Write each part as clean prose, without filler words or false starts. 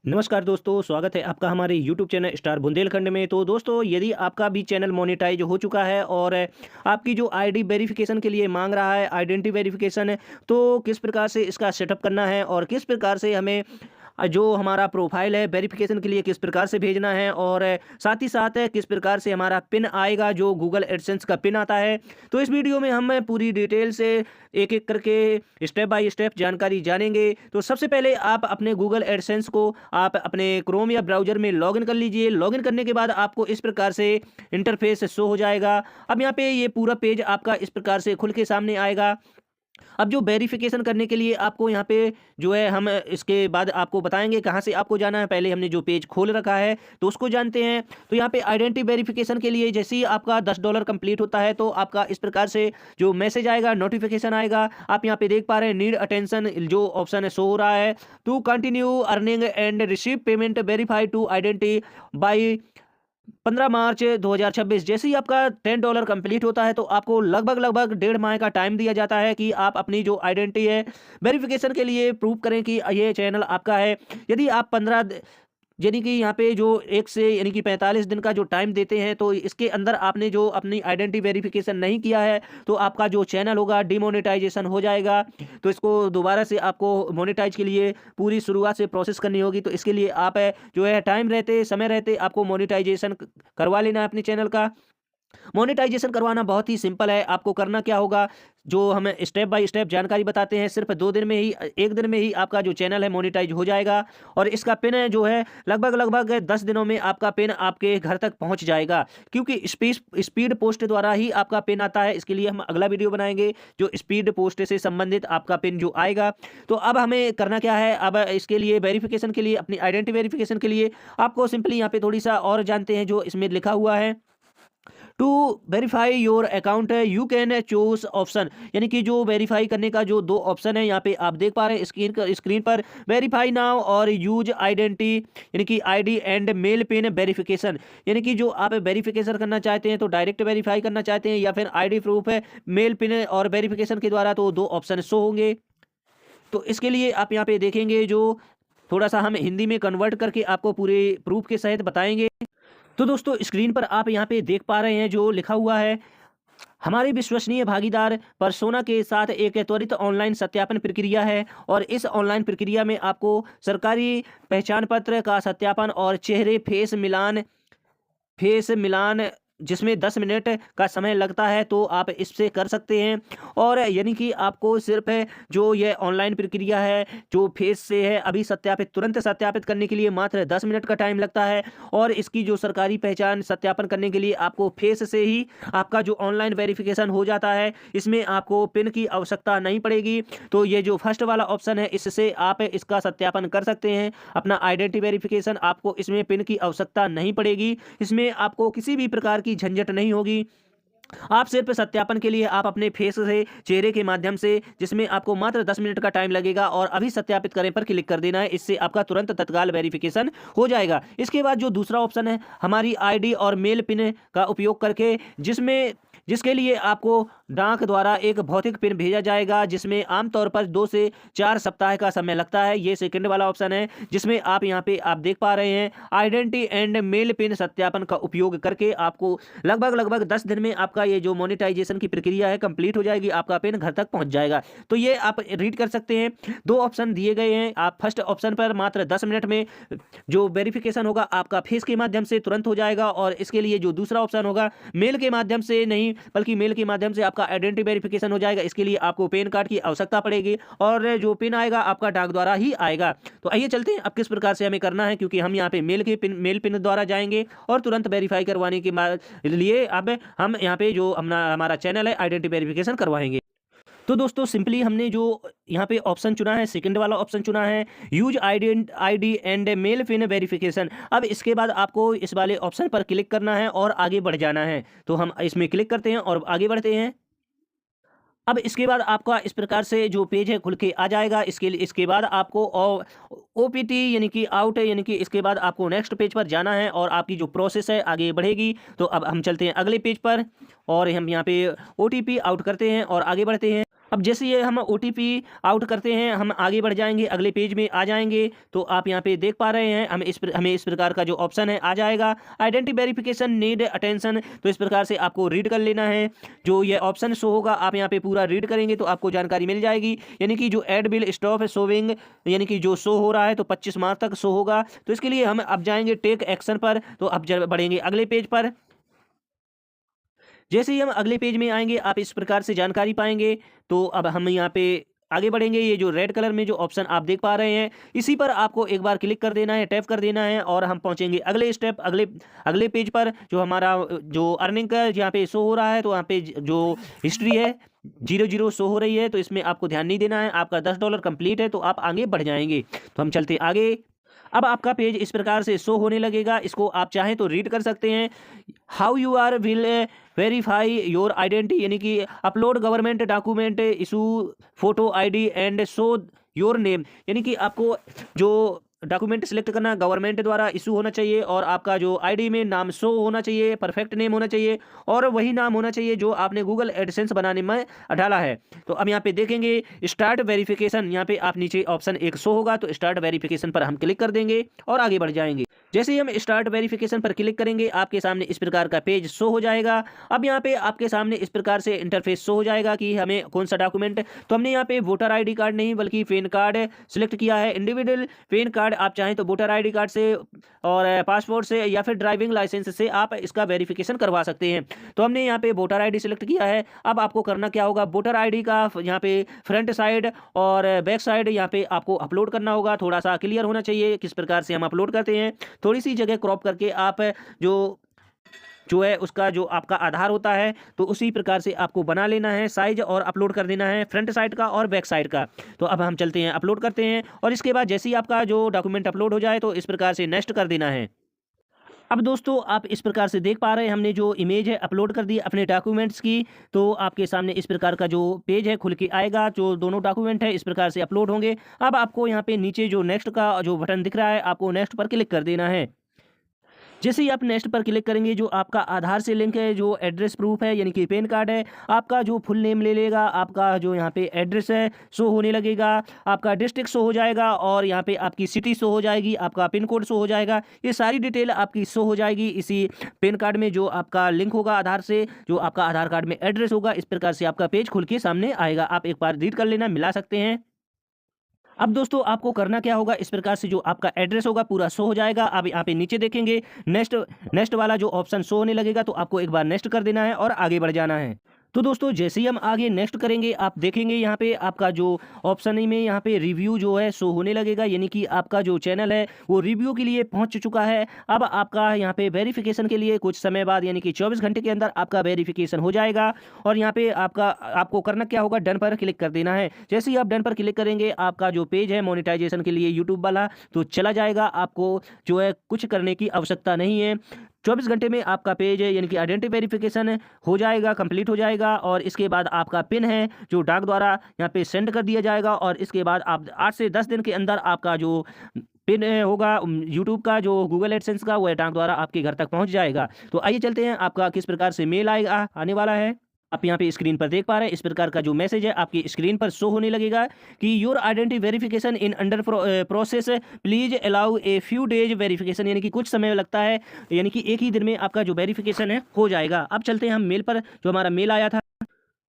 नमस्कार दोस्तों, स्वागत है आपका हमारे यूट्यूब चैनल स्टार बुंदेलखंड में। तो दोस्तों, यदि आपका भी चैनल मोनेटाइज हो चुका है और आपकी जो आईडी वेरिफिकेशन के लिए मांग रहा है, आइडेंटिटी वेरिफिकेशन, तो किस प्रकार से इसका सेटअप करना है और किस प्रकार से हमें जो हमारा प्रोफाइल है वेरिफिकेशन के लिए किस प्रकार से भेजना है और साथ ही साथ किस प्रकार से हमारा पिन आएगा जो गूगल एडसेंस का पिन आता है। तो इस वीडियो में हम पूरी डिटेल से एक एक करके स्टेप बाय स्टेप जानकारी जानेंगे। तो सबसे पहले आप अपने गूगल एडसेंस को आप अपने क्रोम या ब्राउज़र में लॉगिन कर लीजिए। लॉगिन करने के बाद आपको इस प्रकार से इंटरफेस शो हो जाएगा। अब यहाँ पे ये पूरा पेज आपका इस प्रकार से खुल के सामने आएगा। अब जो वेरिफिकेशन करने के लिए आपको यहाँ पे जो है हम इसके बाद आपको बताएँगे कहाँ से आपको जाना है। पहले हमने जो पेज खोल रखा है तो उसको जानते हैं। तो यहाँ पे आइडेंटिटी वेरिफिकेशन के लिए जैसे ही आपका $10 कंप्लीट होता है तो आपका इस प्रकार से जो मैसेज आएगा, नोटिफिकेशन आएगा। आप यहाँ पे देख पा रहे हैं नीड अटेंशन जो ऑप्शन है शो हो रहा है। To continue earning and receive payment verify to identity by 15 March 2026। जैसे ही आपका $10 कंप्लीट होता है तो आपको लगभग डेढ़ माह का टाइम दिया जाता है कि आप अपनी जो आइडेंटिटी है वेरिफिकेशन के लिए प्रूव करें कि ये चैनल आपका है। यदि आप 15 यानी कि यहाँ पे जो 1 से यानी कि 45 दिन का जो टाइम देते हैं तो इसके अंदर आपने जो अपनी आइडेंटिटी वेरिफिकेशन नहीं किया है तो आपका जो चैनल होगा डिमोनेटाइजेशन हो जाएगा। तो इसको दोबारा से आपको मोनेटाइज के लिए पूरी शुरुआत से प्रोसेस करनी होगी। तो इसके लिए आप जो है टाइम रहते समय रहते आपको मोनेटाइजेशन करवा लेना है अपने चैनल का। मोनेटाइजेशन करवाना बहुत ही सिंपल है। आपको करना क्या होगा, जो हम स्टेप बाय स्टेप जानकारी बताते हैं, सिर्फ 2 दिन में ही 1 दिन में ही आपका जो चैनल है मोनेटाइज हो जाएगा। और इसका पिन है जो है लगभग 10 दिनों में आपका पिन आपके घर तक पहुंच जाएगा, क्योंकि स्पीड पोस्ट द्वारा ही आपका पिन आता है। इसके लिए हम अगला वीडियो बनाएंगे जो स्पीड पोस्ट से संबंधित आपका पिन जो आएगा। तो अब हमें करना क्या है, अब इसके लिए वेरिफिकेशन के लिए, अपनी आइडेंटिटी वेरिफिकेशन के लिए आपको सिंपली यहाँ पे थोड़ी सा और जानते हैं जो इसमें लिखा हुआ है। टू वेरीफाई योर अकाउंट है यू कैन चूज ऑप्शन, यानी कि जो वेरीफाई करने का जो 2 ऑप्शन है यहाँ पे आप देख पा रहे हैं स्क्रीन पर, वेरीफाई नाउ और यूज आइडेंटिटी यानी कि ID and mail pin verification. यानी कि जो आप वेरिफिकेशन करना चाहते हैं तो डायरेक्ट वेरीफाई करना चाहते हैं या फिर आईडी प्रूफ है मेल पिन और वेरिफिकेशन के द्वारा, तो 2 ऑप्शन शो होंगे। तो इसके लिए आप यहाँ पे देखेंगे जो थोड़ा सा हम हिंदी में कन्वर्ट करके आपको पूरे प्रूफ के सहित बताएंगे। तो दोस्तों, स्क्रीन पर आप यहाँ पे देख पा रहे हैं जो लिखा हुआ है, हमारी विश्वसनीय भागीदार पर्सोना के साथ एक त्वरित ऑनलाइन सत्यापन प्रक्रिया है और इस ऑनलाइन प्रक्रिया में आपको सरकारी पहचान पत्र का सत्यापन और चेहरे फेस मिलान जिसमें 10 मिनट का समय लगता है, तो आप इससे कर सकते हैं। और यानी कि आपको सिर्फ जो ये ऑनलाइन प्रक्रिया है जो फेस से है अभी तुरंत सत्यापित करने के लिए मात्र 10 मिनट का टाइम लगता है। और इसकी जो सरकारी पहचान सत्यापन करने के लिए आपको फेस से ही आपका जो ऑनलाइन वेरिफिकेशन हो जाता है, इसमें आपको पिन की आवश्यकता नहीं पड़ेगी। तो ये जो फर्स्ट वाला ऑप्शन है इससे आप इसका सत्यापन कर सकते हैं अपना आइडेंटिटी वेरिफिकेशन। आपको इसमें पिन की आवश्यकता नहीं पड़ेगी, इसमें आपको किसी भी प्रकार की झंझट नहीं होगी। आप सिर्फ सत्यापन के लिए आप अपने फेस से, चेहरे के माध्यम से, जिसमें आपको मात्र 10 मिनट का टाइम लगेगा और अभी सत्यापित करें पर क्लिक कर देना है। इससे आपका तुरंत तत्काल वेरिफिकेशन हो जाएगा। इसके बाद जो दूसरा ऑप्शन है, हमारी आईडी और मेल पिन का उपयोग करके, जिसके लिए आपको डाक द्वारा एक भौतिक पिन भेजा जाएगा, जिसमें आमतौर पर 2 से 4 सप्ताह का समय लगता है। ये सेकंड वाला ऑप्शन है जिसमें आप यहाँ पे आप देख पा रहे हैं आइडेंटिटी एंड मेल पिन सत्यापन का उपयोग करके आपको लगभग 10 दिन में आपका ये जो मोनेटाइजेशन की प्रक्रिया है कंप्लीट हो जाएगी, आपका पिन घर तक पहुंच जाएगा। तो ये आप रीड कर सकते हैं, 2 ऑप्शन दिए गए हैं। आप फर्स्ट ऑप्शन पर मात्र 10 मिनट में जो वेरिफिकेशन होगा आपका फेस के माध्यम से तुरंत हो जाएगा, और इसके लिए जो दूसरा ऑप्शन होगा मेल के माध्यम से नहीं बल्कि मेल के माध्यम से आपका आइडेंटिटी वेरिफिकेशन हो जाएगा। इसके लिए आपको पैन कार्ड की आवश्यकता पड़ेगी और जो पिन आएगा आपका डाक द्वारा ही आएगा। तो आइए चलते हैं अब किस प्रकार से हमें करना है, क्योंकि हम यहाँ पे मेल पिन द्वारा जाएंगे और तुरंत वेरीफाई करवाने के लिए अब हम यहाँ पे जो हमारा चैनल है आइडेंटिटी वेरिफिकेशन करवाएंगे। तो दोस्तों, सिंपली हमने जो यहाँ पे ऑप्शन चुना है, सेकंड वाला ऑप्शन चुना है, use ID and mail pin verification. अब इसके बाद आपको इस वाले ऑप्शन पर क्लिक करना है और आगे बढ़ जाना है। तो हम इसमें क्लिक करते हैं और आगे बढ़ते हैं। अब इसके बाद आपका इस प्रकार से जो पेज है खुल के आ जाएगा। इसके बाद आपको ओपीटी यानी कि आउट है, यानी कि इसके बाद आपको नेक्स्ट पेज पर जाना है और आपकी जो प्रोसेस है आगे बढ़ेगी। तो अब हम चलते हैं अगले पेज पर और हम यहाँ पे ओटीपी आउट करते हैं और आगे बढ़ते हैं। अब जैसे ये हम ओटीपी आउट करते हैं, हम आगे बढ़ जाएंगे, अगले पेज में आ जाएंगे, तो आप यहाँ पे देख पा रहे हैं हमें इस प्रकार का जो ऑप्शन है आ जाएगा, आइडेंटिटी वेरिफिकेशन नीड अटेंशन। तो इस प्रकार से आपको रीड कर लेना है, जो ये ऑप्शन शो होगा आप यहाँ पे पूरा रीड करेंगे तो आपको जानकारी मिल जाएगी। यानी कि जो एड बिल स्टॉप शोविंग, यानी कि जो शो हो रहा है तो 25 मार्च तक शो होगा। तो इसके लिए हम अब जाएंगे टेक एक्शन पर, तो अब बढ़ेंगे अगले पेज पर। जैसे ही हम अगले पेज में आएंगे आप इस प्रकार से जानकारी पाएंगे। तो अब हम यहाँ पे आगे बढ़ेंगे, ये जो रेड कलर में जो ऑप्शन आप देख पा रहे हैं इसी पर आपको एक बार क्लिक कर देना है, टैप कर देना है, और हम पहुंचेंगे अगले स्टेप, अगले अगले पेज पर। जो हमारा जो अर्निंग का यहाँ पे शो हो रहा है, तो यहाँ पे जो हिस्ट्री है 00 शो हो रही है, तो इसमें आपको ध्यान नहीं देना है। आपका $10 कंप्लीट है तो आप आगे बढ़ जाएंगे। तो हम चलते आगे। अब आपका पेज इस प्रकार से शो होने लगेगा, इसको आप चाहें तो रीड कर सकते हैं। How you are will verify your identity, यानी कि upload government document, issue photo ID and show your name. यानी कि आपको जो डॉक्यूमेंट सिलेक्ट करना गवर्नमेंट द्वारा इशू होना चाहिए, और आपका जो आईडी में नाम शो होना चाहिए, परफेक्ट नेम होना चाहिए, और वही नाम होना चाहिए जो आपने गूगल एडसेंस बनाने में डाला है। तो अब यहाँ पे देखेंगे स्टार्ट वेरिफिकेशन, यहाँ पे आप नीचे ऑप्शन एक शो होगा, तो स्टार्ट वेरिफिकेशन पर हम क्लिक कर देंगे और आगे बढ़ जाएंगे। जैसे ही हम स्टार्ट वेरिफिकेशन पर क्लिक करेंगे आपके सामने इस प्रकार का पेज शो हो जाएगा। अब यहाँ पे आपके सामने इस प्रकार से इंटरफेस शो हो जाएगा कि हमें कौन सा डॉक्यूमेंट, तो हमने यहाँ पे वोटर आईडी कार्ड नहीं बल्कि पैन कार्ड सिलेक्ट किया है। इंडिविजुअल पैन कार्ड, आप चाहें तो वोटर आईडी कार्ड से और पासपोर्ट से या फिर ड्राइविंग लाइसेंस से आप इसका वेरिफिकेशन करवा सकते हैं। तो हमने यहाँ पे वोटर आईडी सिलेक्ट किया है। अब आपको करना क्या होगा, वोटर आईडी का यहाँ पे फ्रंट साइड और बैक साइड यहाँ पे आपको अपलोड करना होगा। थोड़ा सा क्लियर होना चाहिए किस प्रकार से हम अपलोड करते हैं। थोड़ी सी जगह क्रॉप करके आप जो जो है उसका जो आपका आधार होता है तो उसी प्रकार से आपको बना लेना है साइज, और अपलोड कर देना है फ्रंट साइड का और बैक साइड का। तो अब हम चलते हैं अपलोड करते हैं, और इसके बाद जैसे ही आपका जो डॉक्यूमेंट अपलोड हो जाए तो इस प्रकार से नेक्स्ट कर देना है। अब दोस्तों आप इस प्रकार से देख पा रहे हैं हमने जो इमेज है अपलोड कर दी अपने डॉक्यूमेंट्स की। तो आपके सामने इस प्रकार का जो पेज है खुल के आएगा, जो दोनों डॉक्यूमेंट है इस प्रकार से अपलोड होंगे। अब आपको यहाँ पे नीचे जो नेक्स्ट का जो बटन दिख रहा है आपको नेक्स्ट पर क्लिक कर देना है। जैसे ही आप नेक्स्ट पर क्लिक करेंगे जो आपका आधार से लिंक है, जो एड्रेस प्रूफ है यानी कि पैन कार्ड है, आपका जो फुल नेम ले लेगा, आपका जो यहाँ पे एड्रेस है शो होने लगेगा, आपका डिस्ट्रिक्ट शो हो जाएगा, और यहाँ पे आपकी सिटी शो हो जाएगी, आपका पिन कोड शो हो जाएगा। ये सारी डिटेल आपकी शो हो जाएगी इसी पैन कार्ड में जो आपका लिंक होगा आधार से, जो आपका आधार कार्ड में एड्रेस होगा। इस प्रकार से आपका पेज खुल के सामने आएगा। आप एक बार रीड कर लेना, मिला सकते हैं। अब दोस्तों आपको करना क्या होगा, इस प्रकार से जो आपका एड्रेस होगा पूरा शो हो जाएगा। अब यहाँ पे नीचे देखेंगे नेक्स्ट नेक्स्ट वाला जो ऑप्शन शो होने लगेगा, तो आपको एक बार नेक्स्ट कर देना है और आगे बढ़ जाना है। तो दोस्तों जैसे ही हम आगे नेक्स्ट करेंगे आप देखेंगे यहाँ पे आपका जो ऑप्शन में यहाँ पे रिव्यू जो है शो होने लगेगा, यानी कि आपका जो चैनल है वो रिव्यू के लिए पहुँच चुका है। अब आपका यहाँ पे वेरिफिकेशन के लिए कुछ समय बाद यानी कि 24 घंटे के अंदर आपका वेरिफिकेशन हो जाएगा। और यहाँ पे आपको करना क्या होगा, डन पर क्लिक कर देना है। जैसे ही आप डन पर क्लिक करेंगे आपका जो पेज है मोनेटाइजेशन के लिए यूट्यूब वाला तो चला जाएगा। आपको जो है कुछ करने की आवश्यकता नहीं है। 24 घंटे में आपका पेज है यानी कि आइडेंटिटी वेरिफिकेशन हो जाएगा, कंप्लीट हो जाएगा, और इसके बाद आपका पिन है जो डाक द्वारा यहाँ पे सेंड कर दिया जाएगा। और इसके बाद आप 8 से 10 दिन के अंदर आपका जो पिन होगा यूट्यूब का, जो गूगल एडसेंस का, वह डाक द्वारा आपके घर तक पहुँच जाएगा। तो आइए चलते हैं आपका किस प्रकार से मेल आएगा आने वाला है। आप यहाँ पे स्क्रीन पर देख पा रहे हैं इस प्रकार का जो मैसेज है आपकी स्क्रीन पर शो होने लगेगा कि your identity verification in under process, please allow a few days verification, यानी कि कुछ समय लगता है, यानी कि एक ही दिन में आपका जो वेरिफिकेशन है हो जाएगा। अब चलते हैं हम मेल पर, जो हमारा मेल आया था।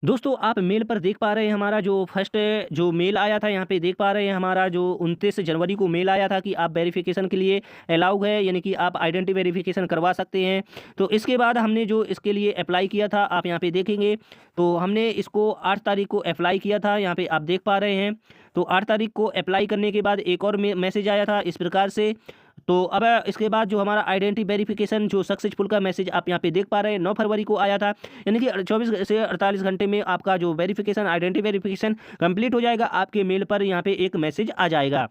दोस्तों आप मेल पर देख पा रहे हैं हमारा जो फर्स्ट जो मेल आया था, यहाँ पे देख पा रहे हैं हमारा जो 29 जनवरी को मेल आया था कि आप वेरिफिकेशन के लिए अलाउ है, यानी कि आप आइडेंटिटी वेरिफिकेशन करवा सकते हैं। तो इसके बाद हमने जो इसके लिए अप्लाई किया था आप यहाँ पे देखेंगे, तो हमने इसको 8 तारीख को अप्लाई किया था, यहाँ पे आप देख पा रहे हैं। तो 8 तारीख को अप्लाई करने के बाद एक और मैसेज आया था इस प्रकार से। तो अब इसके बाद जो हमारा आइडेंटिटी वेरिफिकेशन जो सक्सेसफुल का मैसेज आप यहाँ पे देख पा रहे हैं 9 फरवरी को आया था, यानी कि 24 से 48 घंटे में आपका जो वेरिफिकेशन आइडेंटिटी वेरिफिकेशन कंप्लीट हो जाएगा। आपके मेल पर यहाँ पे एक मैसेज आ जाएगा।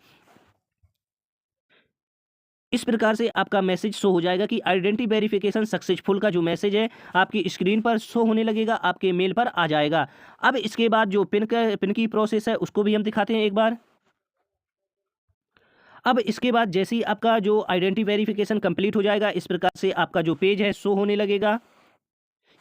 इस प्रकार से आपका मैसेज शो हो जाएगा कि आइडेंटिटी वेरिफिकेशन सक्सेसफुल का जो मैसेज है आपकी स्क्रीन पर शो होने लगेगा, आपके मेल पर आ जाएगा। अब इसके बाद जो पिन की प्रोसेस है उसको भी हम दिखाते हैं एक बार। अब इसके बाद जैसे ही आपका जो आइडेंटिटी वेरिफिकेशन कंप्लीट हो जाएगा इस प्रकार से आपका जो पेज है शो होने लगेगा।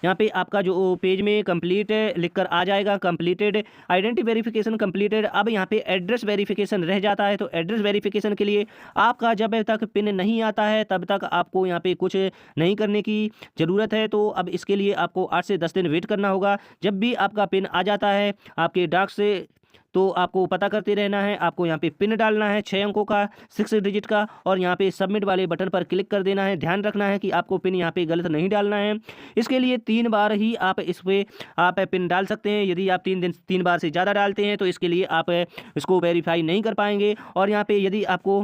यहाँ पे आपका जो पेज में कंप्लीट लिख कर आ जाएगा, कंप्लीटेड आइडेंटिटी वेरिफिकेशन कंप्लीटेड। अब यहाँ पे एड्रेस वेरिफिकेशन रह जाता है, तो एड्रेस वेरिफिकेशन के लिए आपका जब तक पिन नहीं आता है तब तक आपको यहाँ पे कुछ नहीं करने की ज़रूरत है। तो अब इसके लिए आपको 8 से 10 दिन वेट करना होगा। जब भी आपका पिन आ जाता है आपके डाक से, तो आपको पता करते रहना है। आपको यहाँ पे पिन डालना है 6 अंकों का, 6 डिजिट का, और यहाँ पे सबमिट वाले बटन पर क्लिक कर देना है। ध्यान रखना है कि आपको पिन यहाँ पे गलत नहीं डालना है। इसके लिए 3 बार ही आप इस पे आप पिन डाल सकते हैं। यदि आप 3 बार से ज़्यादा डालते हैं तो इसके लिए आप इसको वेरीफाई नहीं कर पाएंगे। और यहाँ पे यदि आपको,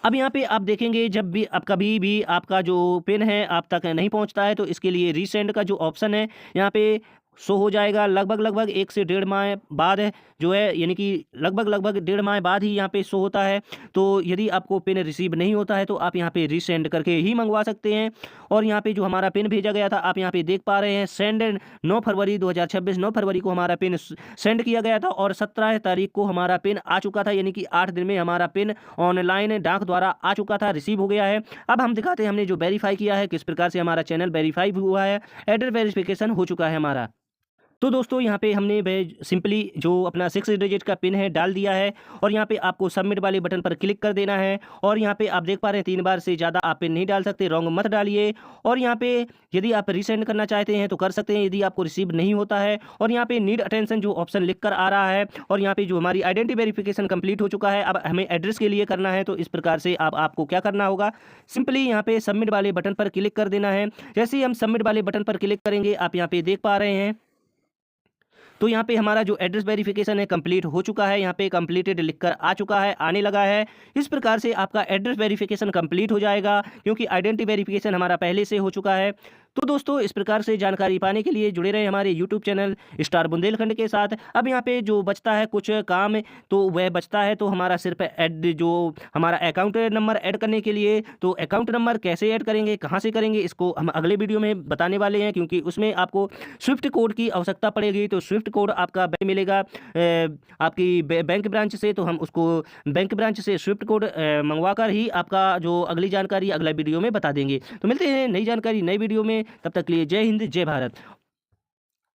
अब यहाँ पे आप देखेंगे जब भी आप कभी भी आपका जो पिन है आप तक नहीं पहुँचता है, तो इसके लिए रीसेंड का जो ऑप्शन है यहाँ पे शो हो जाएगा। लगभग 1 से 1.5 माह बाद है जो है, यानी कि लगभग 1.5 माह बाद ही यहाँ पे शो होता है। तो यदि आपको पिन रिसीव नहीं होता है तो आप यहाँ पे रीसेंड करके ही मंगवा सकते हैं। और यहाँ पे जो हमारा पिन भेजा गया था आप यहाँ पे देख पा रहे हैं, सेंड 9 फरवरी 2026, 9 फरवरी को हमारा पिन सेंड किया गया था और 17 तारीख को हमारा पिन आ चुका था, यानी कि 8 दिन में हमारा पिन ऑनलाइन डाक द्वारा आ चुका था, रिसीव हो गया है। अब हम दिखाते हैं हमने जो वेरीफाई किया है किस प्रकार से हमारा चैनल वेरीफाई हुआ है, एड्रेस वेरिफिकेशन हो चुका है हमारा। तो दोस्तों यहाँ पे हमने सिंपली जो अपना 6 डिजिट का पिन है डाल दिया है, और यहाँ पे आपको सबमिट वाले बटन पर क्लिक कर देना है। और यहाँ पे आप देख पा रहे हैं 3 बार से ज़्यादा आप पिन नहीं डाल सकते, रॉन्ग मत डालिए। और यहाँ पे यदि आप रीसेंड करना चाहते हैं तो कर सकते हैं यदि आपको रिसीव नहीं होता है। और यहाँ पे नीड अटेंशन जो ऑप्शन लिख कर आ रहा है, और यहाँ पे जो हमारी आइडेंटिटी वेरिफिकेशन कंप्लीट हो चुका है, अब हमें एड्रेस के लिए करना है। तो इस प्रकार से आपको क्या करना होगा, सिंपली यहाँ पे सबमिट वाले बटन पर क्लिक कर देना है। जैसे ही हम सबमिट वाले बटन पर क्लिक करेंगे आप यहाँ पे देख पा रहे हैं, तो यहाँ पे हमारा जो एड्रेस वेरिफिकेशन है कंप्लीट हो चुका है। यहाँ पे कंप्लीटेड लिखकर आ चुका है, आने लगा है। इस प्रकार से आपका एड्रेस वेरिफिकेशन कंप्लीट हो जाएगा, क्योंकि आइडेंटिटी वेरिफिकेशन हमारा पहले से हो चुका है। तो दोस्तों इस प्रकार से जानकारी पाने के लिए जुड़े रहे हमारे यूट्यूब चैनल स्टार बुंदेलखंड के साथ। अब यहाँ पे जो बचता है कुछ काम, तो वह बचता है तो हमारा सिर्फ जो हमारा अकाउंट नंबर ऐड करने के लिए, तो अकाउंट नंबर कैसे ऐड करेंगे, कहाँ से करेंगे, इसको हम अगले वीडियो में बताने वाले हैं, क्योंकि उसमें आपको स्विफ्ट कोड की आवश्यकता पड़ेगी। तो स्विफ्ट कोड आपका मिलेगा आपकी बैंक ब्रांच से, तो हम उसको बैंक ब्रांच से स्विफ्ट कोड मंगवा कर ही आपका जो अगली जानकारी अगला वीडियो में बता देंगे। तो मिलते हैं नई जानकारी नई वीडियो में, तब तक के लिए जय हिंद जय भारत।